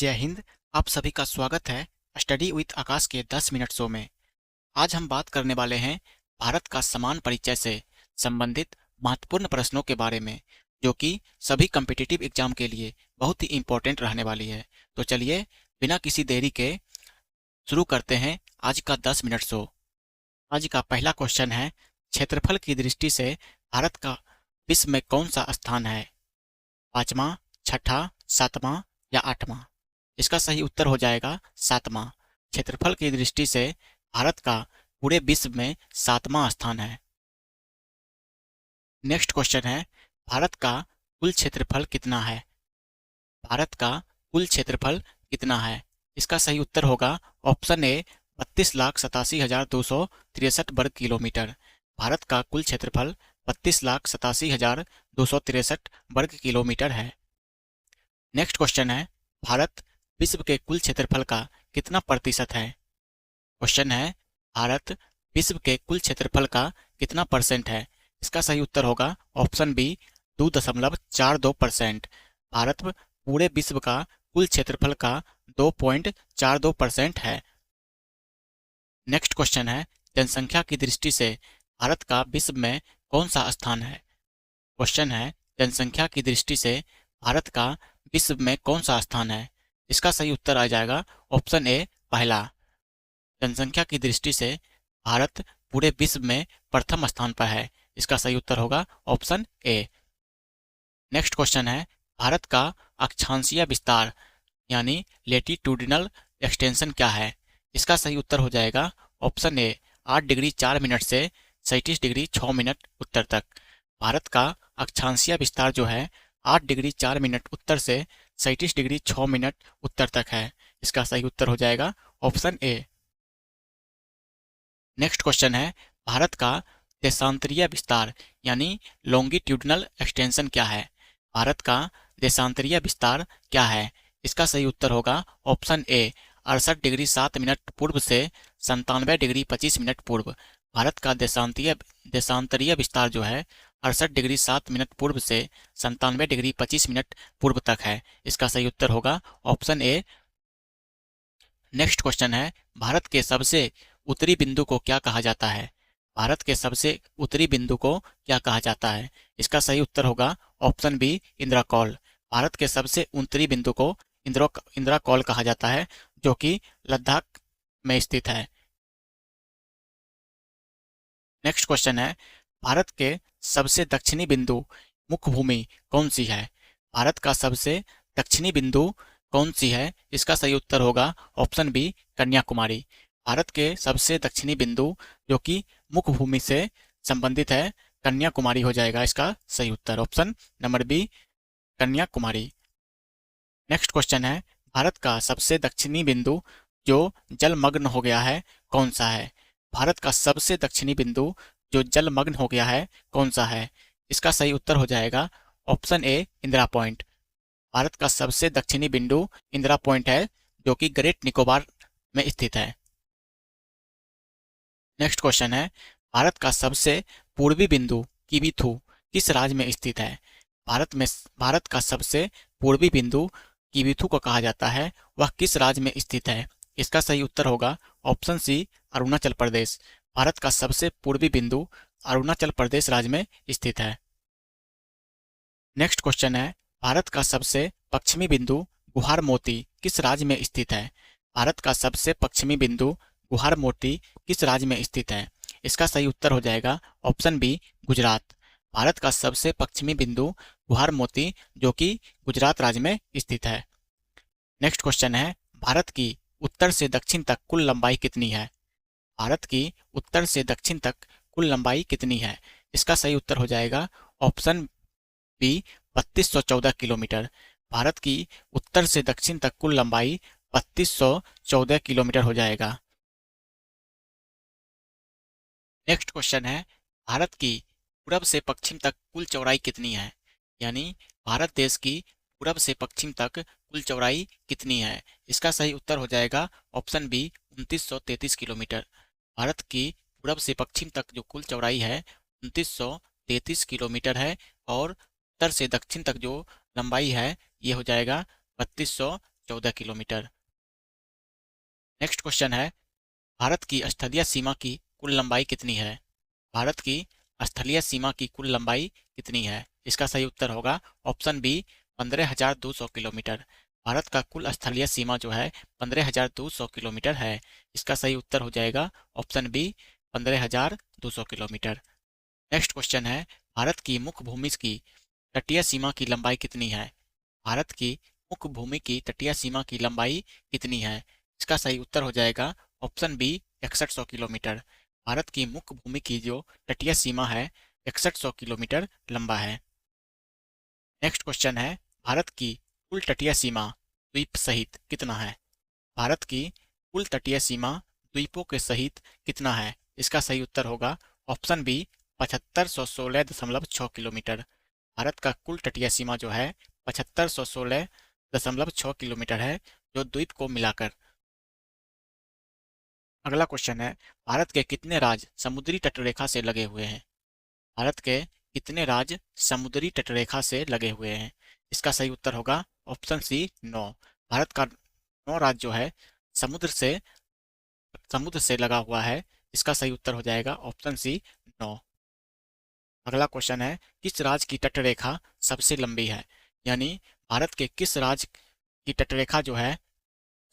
जय हिंद। आप सभी का स्वागत है स्टडी विथ आकाश के 10 मिनट शो में। आज हम बात करने वाले हैं भारत का समान परिचय से संबंधित महत्वपूर्ण प्रश्नों के बारे में, जो कि सभी कॉम्पिटिटिव एग्जाम के लिए बहुत ही इंपॉर्टेंट रहने वाली है। तो चलिए बिना किसी देरी के शुरू करते हैं आज का 10 मिनट शो। आज का पहला क्वेश्चन है, क्षेत्रफल की दृष्टि से भारत का विश्व में कौन सा स्थान है? पांचवा, छठा, सातवां या आठवां? इसका सही उत्तर हो जाएगा सातवां। क्षेत्रफल की दृष्टि से भारत का पूरे विश्व में सातवां स्थान है। नेक्स्ट क्वेश्चन है, भारत का कुल क्षेत्रफल कितना है? भारत का कुल क्षेत्रफल कितना है? इसका सही उत्तर होगा ऑप्शन ए, 32,87,263 वर्ग किलोमीटर। भारत का कुल क्षेत्रफल 32,87,263 वर्ग किलोमीटर है। नेक्स्ट क्वेश्चन है, भारत विश्व के कुल क्षेत्रफल का कितना प्रतिशत है? क्वेश्चन है, भारत विश्व के कुल क्षेत्रफल का कितना परसेंट है? इसका सही उत्तर होगा ऑप्शन बी, 2.42%। भारत पूरे विश्व का कुल क्षेत्रफल का 2.42% है। नेक्स्ट क्वेश्चन है, जनसंख्या की दृष्टि से भारत का विश्व में कौन सा स्थान है? क्वेश्चन है, जनसंख्या की दृष्टि से भारत का विश्व में कौन सा स्थान है? इसका सही उत्तर आ जाएगा ऑप्शन ए, पहला। जनसंख्या की दृष्टि से भारत पूरे विश्व में प्रथम स्थान पर है। इसका सही उत्तर होगा ऑप्शन ए। नेक्स्ट क्वेश्चन है, भारत का अक्षांशीय विस्तार यानी लेटिट्यूडिनल एक्सटेंशन क्या है? इसका सही उत्तर हो जाएगा ऑप्शन ए, 8 डिग्री 4 मिनट से 37 डिग्री 6 मिनट उत्तर तक। भारत का अक्षांशीय विस्तार जो है 8 डिग्री 4 मिनट उत्तर से 37 डिग्री 6 मिनट उत्तर तक है। इसका सही उत्तर हो जाएगा ऑप्शन ए। नेक्स्ट क्वेश्चन है, भारत का देशांतरीय विस्तार यानी लॉन्गिट्यूडिनल एक्सटेंशन क्या है? भारत का देशांतरीय विस्तार क्या है? इसका सही उत्तर होगा ऑप्शन ए, 68 डिग्री 7 मिनट पूर्व से 97 डिग्री 25 मिनट पूर्व। भारत का देशांतरीय विस्तार जो है 68 डिग्री 7 मिनट पूर्व से 97 डिग्री 25 मिनट पूर्व तक है। इसका सही उत्तर होगा ऑप्शन ए। नेक्स्ट क्वेश्चन है, भारत के सबसे उत्तरी बिंदु को क्या कहा जाता है? भारत के सबसे उत्तरी बिंदु को क्या कहा जाता है? इसका सही उत्तर होगा option B, Indira Col. Bharat के सबसे उत्तरी बिंदु को इंदिरा कॉल कहा जाता है, जो कि लद्दाख में स्थित है। नेक्स्ट क्वेश्चन है, भारत के सबसे दक्षिणी बिंदु मुख्य भूमि कौन सी है? भारत का सबसे दक्षिणी बिंदु कौन सी है? इसका सही उत्तर होगा ऑप्शन बी, कन्याकुमारी। भारत के सबसे दक्षिणी बिंदु जो कि मुख्य भूमि से संबंधित है, कन्याकुमारी हो जाएगा इसका सही उत्तर, option number B, Kanyakumari. Next question है, भारत का सबसे दक्षिणी बिंदु जो जलमग्न हो गया है कौन सा है? भारत का सबसे दक्षिणी बिंदु जो जलमग्न हो गया है कौन सा है? इसका सही उत्तर हो जाएगा option A, Indira point. Bharat का सबसे दक्षिणी बिंदु इंदिरा पॉइंट है, जो कि ग्रेट निकोबार में स्थित है। नेक्स्ट क्वेश्चन है, भारत का सबसे पूर्वी बिंदु किवीथू किस राज्य में स्थित है? भारत का सबसे पूर्वी बिंदु किवीथू को कहा जाता है, वह किस राज्य में स्थित है? इसका सही उत्तर होगा ऑप्शन सी, अरुणाचल प्रदेश। भारत का सबसे पूर्वी बिंदु अरुणाचल प्रदेश राज्य में स्थित है। नेक्स्ट क्वेश्चन है, भारत का सबसे पश्चिमी बिंदु गुहार मोती किस राज्य में स्थित है? भारत का सबसे पश्चिमी बिंदु गुहार मोती किस राज्य में स्थित है? इसका सही उत्तर हो जाएगा ऑप्शन बी, गुजरात। भारत का सबसे पश्चिमी बिंदु गुहार मोती जो कि गुजरात राज्य में स्थित है। नेक्स्ट क्वेश्चन है, भारत की उत्तर से दक्षिण तक कुल लंबाई कितनी है? भारत की उत्तर से दक्षिण तक कुल लंबाई कितनी है? इसका सही उत्तर हो जाएगा ऑप्शन बी, 3214 किलोमीटर। भारत की उत्तर से दक्षिण तक कुल लंबाई 3214 किलोमीटर हो जाएगा। नेक्स्ट क्वेश्चन है, भारत की पूरब से पश्चिम तक कुल चौड़ाई कितनी है? यानी भारत देश की पूरब से पश्चिम तक कुल चौड़ाई कितनी है? इसका सही उत्तर हो जाएगा ऑप्शन बी, 2933 किलोमीटर। भारत की पूरब से पश्चिम तक जो कुल चौड़ाई है 2933 किलोमीटर है, और उत्तर से दक्षिण तक जो लंबाई है ये हो जाएगा 14 किलोमीटर। नेक्स्ट क्वेश्चन है, भारत की स्थलीय सीमा की कुल लंबाई कितनी है? भारत की स्थलीय सीमा की कुल लंबाई कितनी है? इसका सही उत्तर होगा ऑप्शन बी, 15,200 किलोमीटर। भारत का कुल स्थलीय सीमा जो है 15,200 किलोमीटर है। इसका सही उत्तर हो जाएगा option B, 15,200 kilometre. Next question है, भारत की मुख्य भूमि की तटीय सीमा की लंबाई कितनी है? भारत की मुख्य भूमि की तटीय सीमा की लंबाई कितनी है? इसका सही उत्तर हो जाएगा ऑप्शन बी, 6100 किलोमीटर। भारत की मुख्य भूमि की जो तटीय सीमा है 6100 किलोमीटर लंबा है। नेक्स्ट क्वेश्चन है, भारत की कुल तटीय सीमा द्वीप सहित कितना है? भारत की कुल तटीय सीमा द्वीपों के सहित कितना है? इसका सही उत्तर होगा ऑप्शन बी, 7516.6 किलोमीटर। भारत का कुल तटीय सीमा जो है 7516.6 किलोमीटर है, जो द्वीप को मिलाकर। अगला क्वेश्चन है, भारत के कितने राज्य समुद्री तटरेखा से लगे हुए हैं? भारत के कितने राज्य समुद्री तटरेखा से लगे हुए हैं? इसका सही उत्तर होगा ऑप्शन सी, 9। भारत का 9 राज्य जो है समुद्र से लगा हुआ है। इसका सही उत्तर हो जाएगा ऑप्शन सी, 9। अगला क्वेश्चन है, किस राज्य की तटरेखा सबसे लंबी है? यानी भारत के किस राज्य की तटरेखा जो है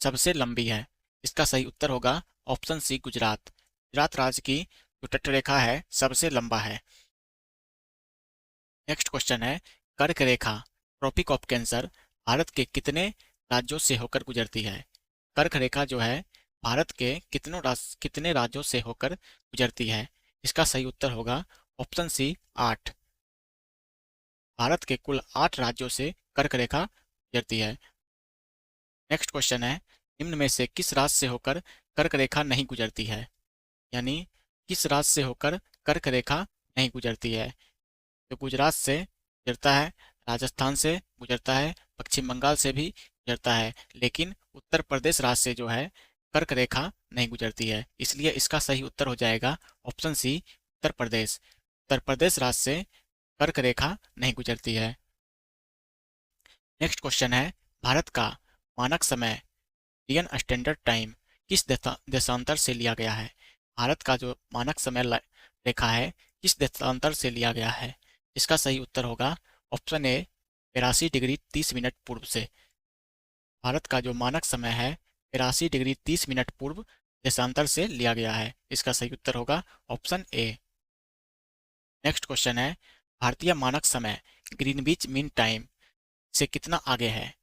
सबसे लंबी है? इसका सही उत्तर होगा ऑप्शन सी, गुजरात। गुजरात राज्य की जो तटरेखा है सबसे लंबा है। नेक्स्ट क्वेश्चन है, कर्क रेखा ट्रॉपिक ऑफ कैंसर भारत के कितने राज्यों से होकर गुजरती है? कर्क रेखा जो है भारत के कितने राज्यों से होकर गुजरती है? इसका सही उत्तर होगा ऑप्शन सी, 8। भारत के कुल 8 राज्यों से कर्क रेखा गुजरती है। नेक्स्ट क्वेश्चन है, निम्न में से किस राज्य से होकर कर्क रेखा नहीं गुजरती है? यानी किस राज्य से होकर कर्क रेखा नहीं गुजरती है? तो गुजरात से गुजरता है, राजस्थान से गुजरता है, पश्चिम बंगाल से भी गुजरता है, लेकिन उत्तर प्रदेश राज्य से जो है कर्क रेखा नहीं गुजरती है। इसलिए इसका सही उत्तर हो जाएगा ऑप्शन सी, उत्तर प्रदेश। उत्तर प्रदेश राज्य से कर्क रेखा नहीं गुजरती है। नेक्स्ट क्वेश्चन है, भारत का मानक समय इंडियन स्टैंडर्ड टाइम किस देशांतर से लिया गया है? भारत का जो मानक समय रेखा है किस देशांतर से लिया गया है? इसका सही उत्तर होगा ऑप्शन ए, 82 डिग्री 30 मिनट पूर्व से। भारत का जो मानक समय है 82 डिग्री 30 मिनट पूर्व देशांतर से लिया गया है। इसका सही उत्तर होगा ऑप्शन ए। नेक्स्ट क्वेश्चन है, भारतीय मानक समय ग्रीनविच मीन टाइम से कितना आगे है?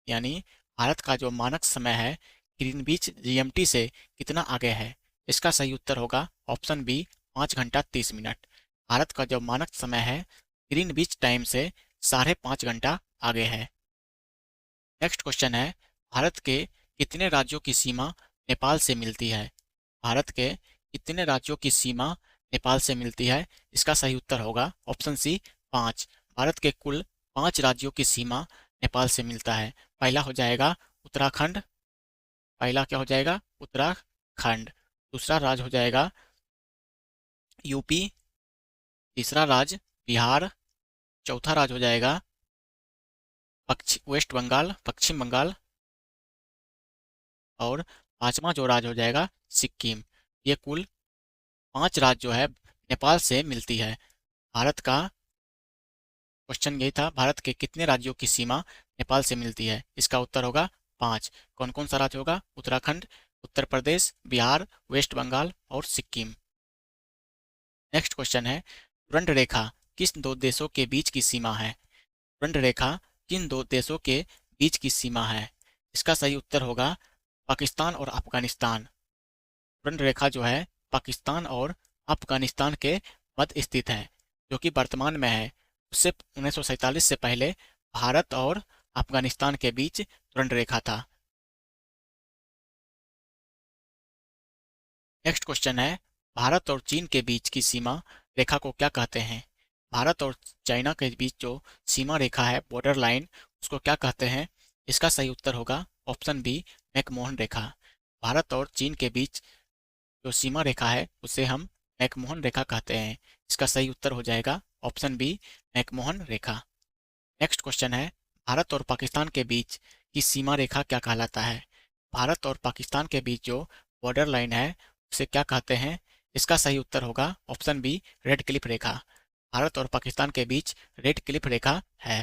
यानी भारत का जो मानक समय है ग्रीनविच जीएमटी से कितना आगे है? इसका सही उत्तर होगा ऑप्शन बी, 5 घंटा 30 मिनट। भारत का जो मानक समय है ग्रीनविच टाइम से 5.5 घंटा आगे है। नेक्स्ट क्वेश्चन है, भारत के कितने राज्यों की सीमा नेपाल से मिलती है? भारत के कितने राज्यों की सीमा नेपाल से मिलती है? इसका सही उत्तर होगा ऑप्शन सी, 5। भारत के कुल 5 राज्यों की सीमा नेपाल से मिलता है। पहला हो जाएगा उत्तराखंड। पहला क्या हो जाएगा? उत्तराखंड। दूसरा राज्य हो जाएगा यूपी। तीसरा राज्य बिहार। चौथा राज्य हो जाएगा वेस्ट बंगाल, पश्चिम बंगाल। और पांचवा जो राज्य हो जाएगा सिक्किम। ये कुल 5 राज्य जो है नेपाल से मिलती है। भारत का क्वेश्चन यही था, भारत के कितने राज्यों की सीमा नेपाल से मिलती है? इसका उत्तर होगा 5। कौन कौन सा राज्य होगा? उत्तराखंड, उत्तर प्रदेश, बिहार, वेस्ट बंगाल और सिक्किम। नेक्स्ट क्वेश्चन है, दंड रेखा किस दो देशों के बीच की सीमा है? दंड रेखा किन दो देशों के बीच की सीमा है? इसका सही उत्तर होगा पाकिस्तान और अफगानिस्तान। दंड रेखा जो है पाकिस्तान और अफगानिस्तान के मध्य स्थित है, जो कि वर्तमान में है। उससे 1947 से पहले भारत और अफगानिस्तान के बीच दंड रेखा था। नेक्स्ट क्वेश्चन है, भारत और चीन के बीच की सीमा रेखा को क्या कहते हैं? भारत और चाइना के बीच जो सीमा रेखा है, बॉर्डर लाइन, उसको क्या कहते हैं? इसका सही उत्तर होगा ऑप्शन बी, मैकमोहन रेखा। भारत और चीन के बीच जो सीमा रेखा है उसे हम मैकमोहन रेखा कहते हैं। इसका सही उत्तर हो जाएगा ऑप्शन बी, मैकमोहन रेखा। नेक्स्ट क्वेश्चन है, भारत और पाकिस्तान के बीच की सीमा रेखा क्या कहलाता है? भारत और पाकिस्तान के बीच जो बॉर्डर लाइन है उसे क्या कहते हैं? इसका सही उत्तर होगा ऑप्शन बी, रेड क्लिफ रेखा। भारत और पाकिस्तान के बीच रेड क्लिफ रेखा है।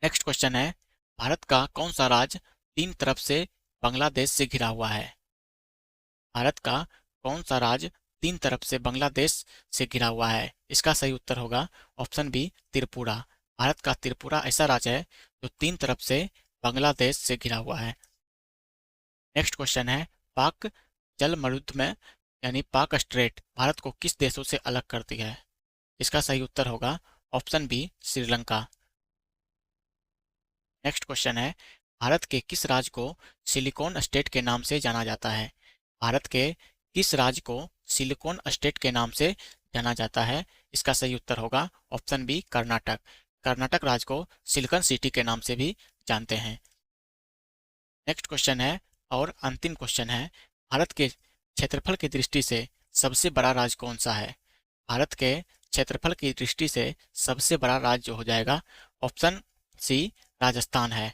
नेक्स्ट क्वेश्चन है, भारत का कौन सा राज्य तीन तरफ से बांग्लादेश से घिरा हुआ है? भारत का कौन सा राज्य तीन तरफ से बांग्लादेश से घिरा हुआ है? इसका सही उत्तर होगा ऑप्शन बी, त्रिपुरा। भारत का त्रिपुरा ऐसा राज्य है जो तीन तरफ से बांग्लादेश से घिरा हुआ है। नेक्स्ट क्वेश्चन है, पाक जल मरुद्ध में यानी पाक स्ट्रेट भारत को किस देशों से अलग करती है? इसका सही उत्तर होगा option B, Sri Lanka. Next question है, भारत के किस राज्य को सिलिकॉन स्टेट के नाम से जाना जाता है? भारत के किस राज्य को सिलिकॉन स्टेट के नाम से जाना जाता है? इसका सही उत्तर होगा ऑप्शन बी, कर्नाटक। कर्नाटक राज्य को सिलिकॉन सिटी के नाम से भी जानते हैं। नेक्स्ट क्वेश्चन है और अंतिम क्वेश्चन है, भारत के क्षेत्रफल की दृष्टि से सबसे बड़ा राज्य कौन सा है? भारत के क्षेत्रफल की दृष्टि से सबसे बड़ा राज्य हो जाएगा ऑप्शन सी, राजस्थान है।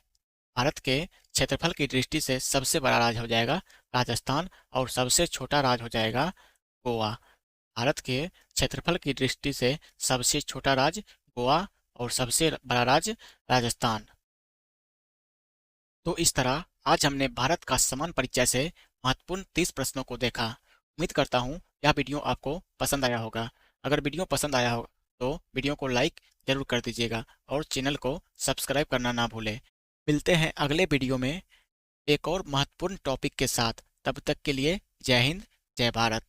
भारत के क्षेत्रफल की दृष्टि से सबसे बड़ा राज्य हो जाएगा राजस्थान और सबसे छोटा राज्य हो जाएगा गोवा। भारत के क्षेत्रफल की दृष्टि से सबसे छोटा राज्य गोवा और सबसे बड़ा राज्य राजस्थान। तो इस तरह आज हमने भारत का समान परिचय से महत्वपूर्ण 30 प्रश्नों को देखा। उम्मीद करता हूँ यह वीडियो आपको पसंद आया होगा। अगर वीडियो पसंद आया हो तो वीडियो को लाइक जरूर कर दीजिएगा और चैनल को सब्सक्राइब करना ना भूलें। मिलते हैं अगले वीडियो में एक और महत्वपूर्ण टॉपिक के साथ। तब तक के लिए जय हिंद, जय भारत।